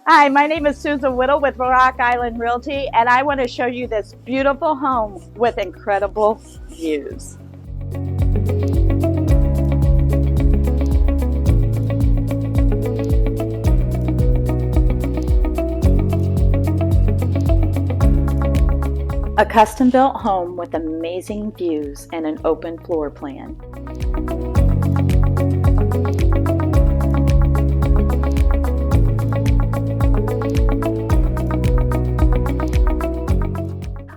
Hi, my name is Susan Whittle with Rock Island Realty, and I want to show you this beautiful home with incredible views. A custom-built home with amazing views and an open floor plan.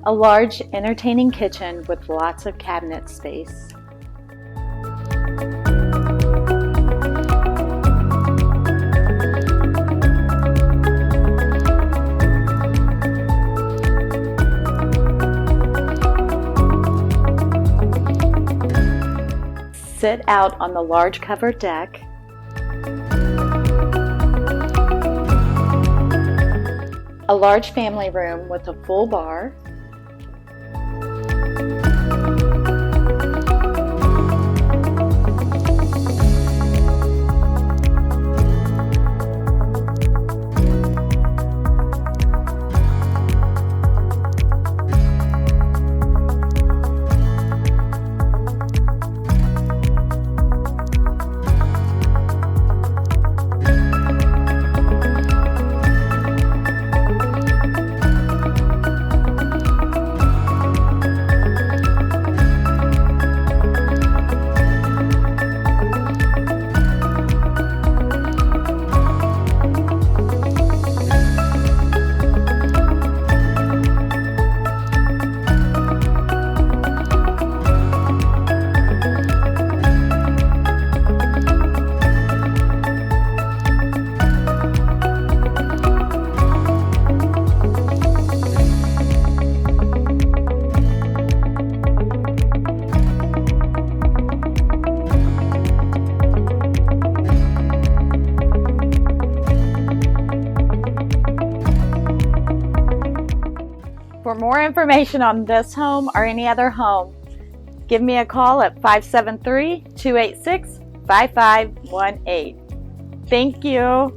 A large, entertaining kitchen with lots of cabinet space. Sit out on the large covered deck. A large family room with a full bar. For more information on this home or any other home, give me a call at 573-286-5518. Thank you.